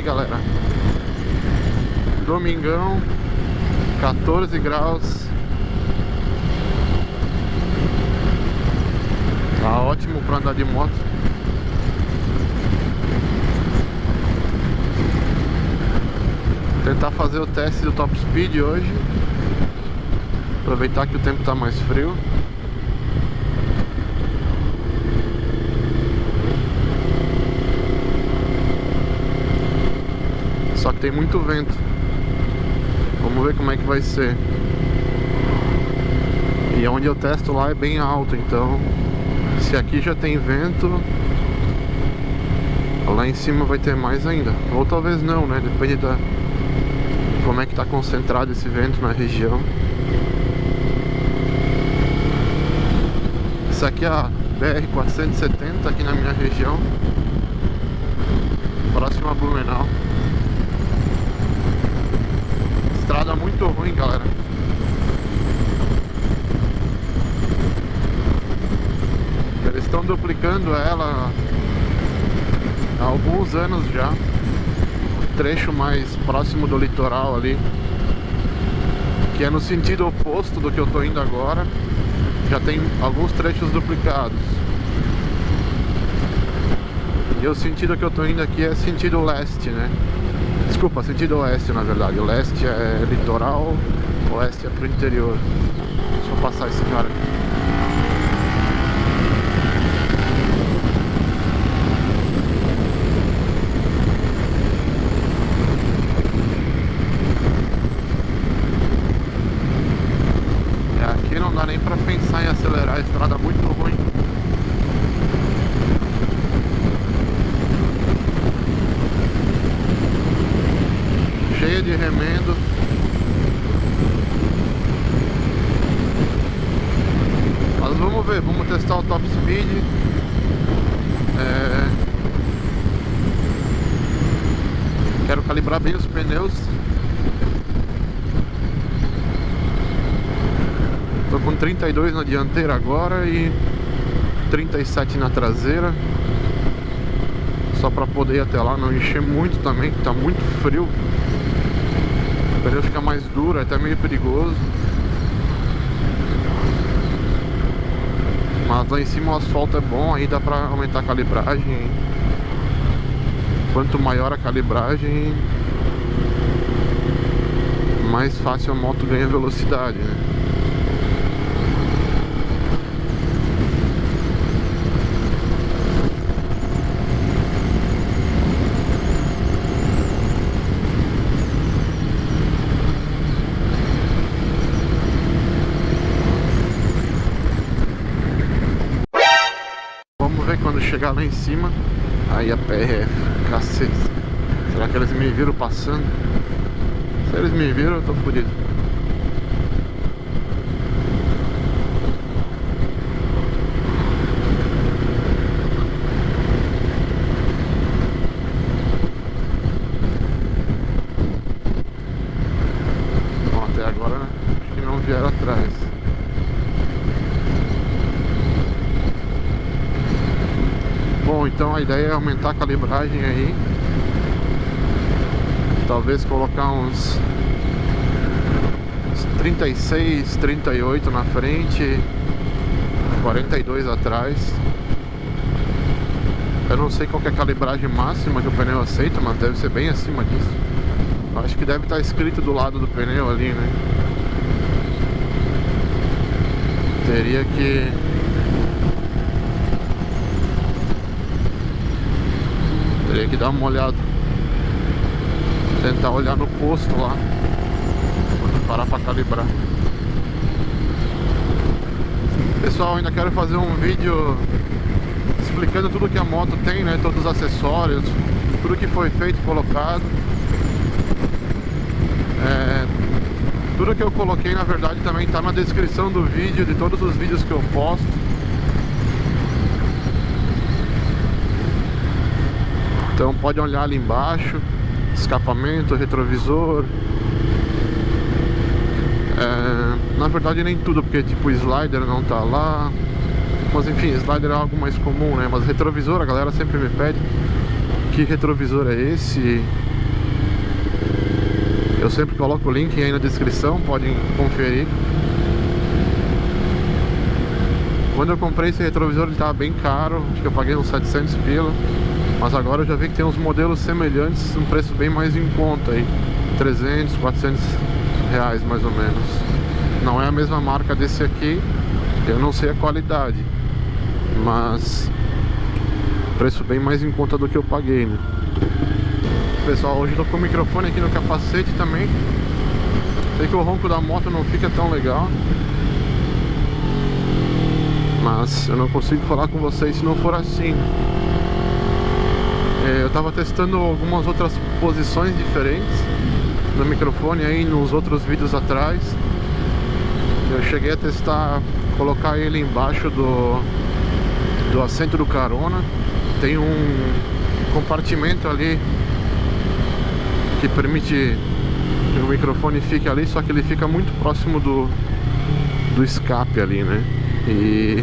galera. Domingão, 14 graus. Tá ótimo pra andar de moto. Tentar fazer o teste do Top Speed hoje. Aproveitar que o tempo tá mais frio. Só que tem muito vento. Vamos ver como é que vai ser. E onde eu testo lá é bem alto, então se aqui já tem vento, lá em cima vai ter mais ainda. Ou talvez não, né? Depende da como é que tá concentrado esse vento na região. Isso aqui é a BR-470 aqui na minha região, próximo a Blumenau. Estrada muito ruim, galera. Eles estão duplicando ela há alguns anos já. O trecho mais próximo do litoral ali, que é no sentido oposto do que eu tô indo agora, já tem alguns trechos duplicados. E o sentido que eu tô indo aqui é sentido leste, né? Desculpa, sentido oeste na verdade. O leste é litoral, o oeste é pro interior. Deixa eu passar esse cara aqui. Aqui não dá nem pra pensar em acelerar, a estrada muito ruim. Cheia de remendo. Mas vamos ver, vamos testar o Top Speed. Quero calibrar bem os pneus. Tô com 32 na dianteira agora e 37 na traseira. Só pra poder ir até lá, não encher muito também, que tá muito frio. O pneu fica mais duro, é até meio perigoso. Mas lá em cima o asfalto é bom, aí dá pra aumentar a calibragem. Quanto maior a calibragem, mais fácil a moto ganha velocidade, né? Quando chegar lá em cima, aí a PRF, cacete. Será que eles me viram passando? Se eles me viram, eu tô fodido. Bom, até agora, né? Acho que não vieram atrás. Bom, então a ideia é aumentar a calibragem aí. Talvez colocar uns 36, 38 na frente, 42 atrás. Eu não sei qual que é a calibragem máxima que o pneu aceita, mas deve ser bem acima disso. Acho que deve estar escrito do lado do pneu ali, né? Teria que dar uma olhada. Tentar olhar no posto lá, quando parar pra calibrar. Pessoal, ainda quero fazer um vídeo explicando tudo que a moto tem, né? Todos os acessórios, tudo que foi feito, colocado. Tudo que eu coloquei, na verdade, também tá na descrição do vídeo, de todos os vídeos que eu posto. Então pode olhar ali embaixo. Escapamento, retrovisor. Na verdade nem tudo, porque tipo o slider não tá lá. Mas enfim, slider é algo mais comum, né? Mas retrovisor, a galera sempre me pede: que retrovisor é esse? Eu sempre coloco o link aí na descrição, podem conferir. Quando eu comprei esse retrovisor ele tava bem caro, acho que eu paguei uns 700 pila. Mas agora eu já vi que tem uns modelos semelhantes, um preço bem mais em conta aí, 300, 400 reais mais ou menos. Não é a mesma marca desse aqui, eu não sei a qualidade, mas preço bem mais em conta do que eu paguei, né? Pessoal, hoje eu tô com o microfone aqui no capacete também. Sei que o ronco da moto não fica tão legal, mas eu não consigo falar com vocês se não for assim. Eu tava testando algumas outras posições diferentes no microfone aí nos outros vídeos atrás. Eu cheguei a testar, colocar ele embaixo do assento do carona. Tem um compartimento ali que permite que o microfone fique ali, só que ele fica muito próximo do escape ali, né? E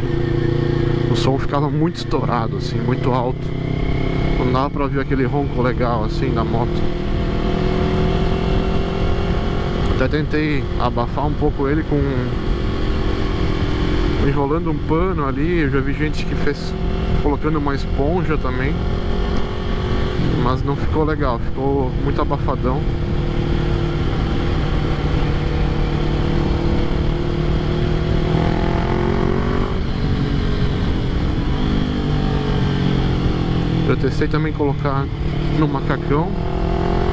o som ficava muito estourado, assim, muito alto. Não dava pra ouvir aquele ronco legal assim da moto. Até tentei abafar um pouco ele enrolando um pano ali. Eu já vi gente que fez colocando uma esponja também, mas não ficou legal, ficou muito abafadão. Eu testei também colocar no macacão,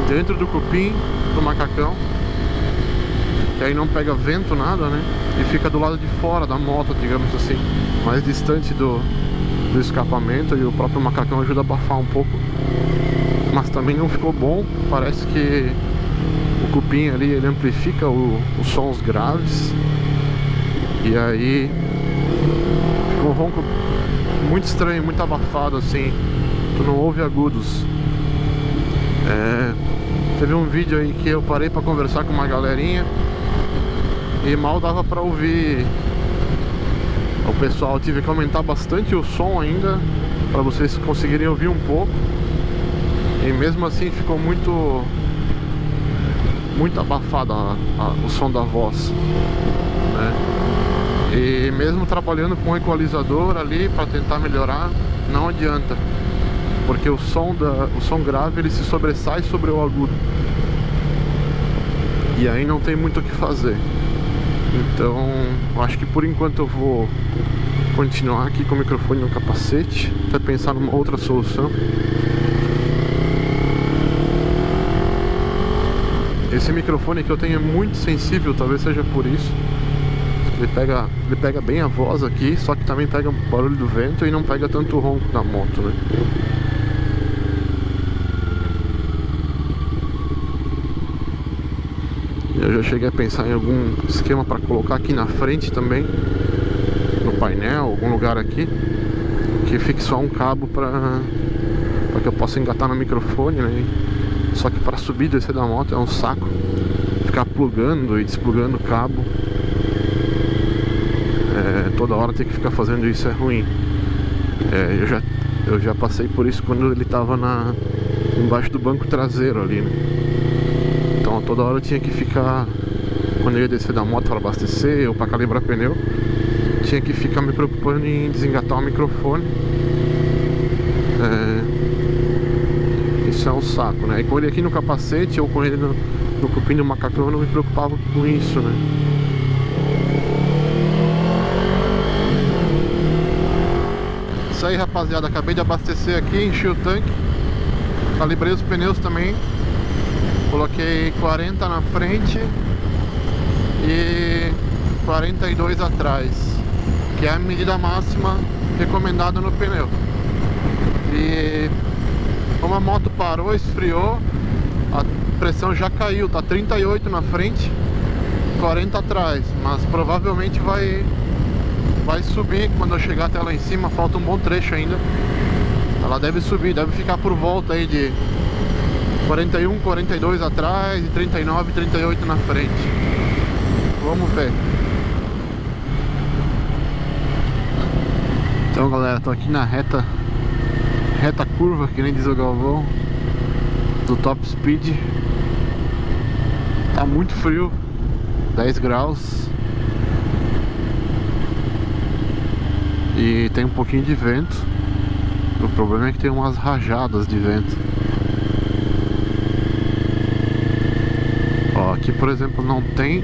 dentro do cupim do macacão, que aí não pega vento, nada, né? E fica do lado de fora da moto, digamos assim, mais distante do escapamento, e o próprio macacão ajuda a abafar um pouco. Mas também não ficou bom, parece que o cupim ali ele amplifica os sons graves, e aí ficou um ronco muito estranho, muito abafado assim. Tu não ouve agudos. Teve um vídeo aí que eu parei pra conversar com uma galerinha e mal dava pra ouvir o pessoal. Tive que aumentar bastante o som ainda pra vocês conseguirem ouvir um pouco. E mesmo assim ficou muito abafado o som da voz, né? E mesmo trabalhando com o equalizador ali pra tentar melhorar, não adianta, porque o som grave ele se sobressai sobre o agudo, e aí não tem muito o que fazer. Então eu acho que por enquanto eu vou continuar aqui com o microfone no capacete, até pensar numa outra solução. Esse microfone que eu tenho é muito sensível, talvez seja por isso. Ele pega bem a voz aqui, só que também pega o barulho do vento e não pega tanto o ronco da moto, né? Eu já cheguei a pensar em algum esquema para colocar aqui na frente também, no painel, algum lugar aqui, que fique só um cabo para que eu possa engatar no microfone, né? Só que para subir e descer da moto é um saco, ficar plugando e desplugando o cabo. Toda hora ter que ficar fazendo isso é ruim. Eu já passei por isso quando ele tava embaixo do banco traseiro ali, né? Então toda hora eu tinha que ficar, quando eu ia descer da moto para abastecer ou para calibrar pneu, tinha que ficar me preocupando em desengatar o microfone. Isso é um saco, né? E com ele aqui no capacete ou com ele no cupim do macacão eu não me preocupava com isso, né? Isso aí, rapaziada, acabei de abastecer aqui, enchi o tanque, calibrei os pneus também, coloquei 40 na frente e 42 atrás, que é a medida máxima recomendada no pneu. E como a moto parou, esfriou, a pressão já caiu, tá 38 na frente, 40 atrás, mas provavelmente vai subir quando eu chegar até lá em cima. Falta um bom trecho ainda. Ela deve subir, deve ficar por volta aí de 41, 42 atrás e 39, 38 na frente. Vamos ver. Então, galera, tô aqui na reta curva, que nem diz o Galvão, do Top Speed. Tá muito frio, 10 graus. E tem um pouquinho de vento. O problema é que tem umas rajadas de vento. Ó, aqui por exemplo não tem,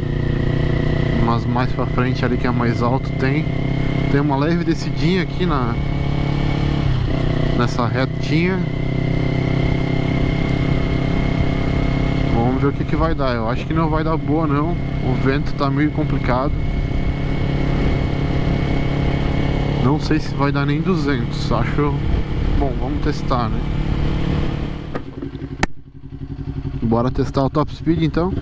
mas mais pra frente ali que é mais alto tem. Tem uma leve descidinha aqui nessa retinha. Vamos ver o que vai dar. Eu acho que não vai dar boa não. O vento tá meio complicado. Não sei se vai dar nem 200. Acho... Bom, vamos testar, né? Bora testar o top speed então.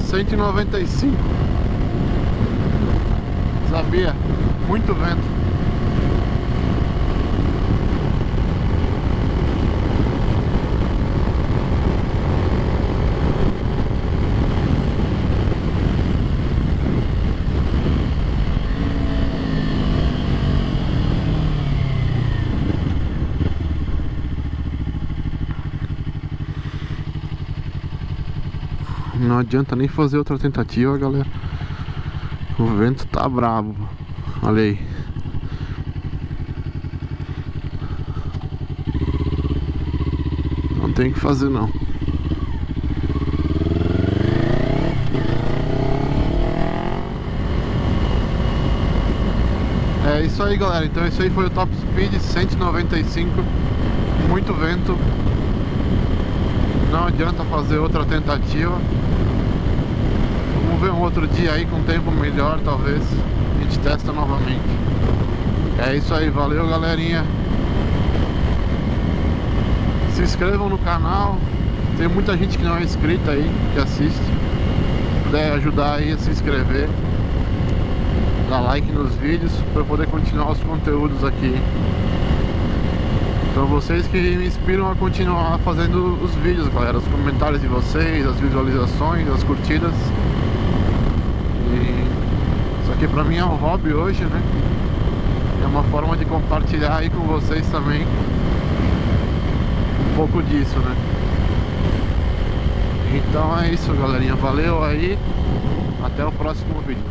Cento e 95. Sabia? Muito vento. Não adianta nem fazer outra tentativa, galera. O vento tá brabo. Olha aí. Não tem o que fazer não. É isso aí, galera. Então esse aí foi o top speed 195. Muito vento. Não adianta fazer outra tentativa. Vamos ver um outro dia aí com tempo melhor, talvez a gente testa novamente. É isso aí, valeu galerinha. Se inscrevam no canal. Tem muita gente que não é inscrita aí, que assiste. Se puder ajudar aí a se inscrever, dar like nos vídeos para eu poder continuar os conteúdos aqui. Então vocês que me inspiram a continuar fazendo os vídeos, galera. Os comentários de vocês, as visualizações, as curtidas. E isso aqui pra mim é um hobby hoje, né? É uma forma de compartilhar aí com vocês também um pouco disso, né? Então é isso, galerinha. Valeu aí. Até o próximo vídeo.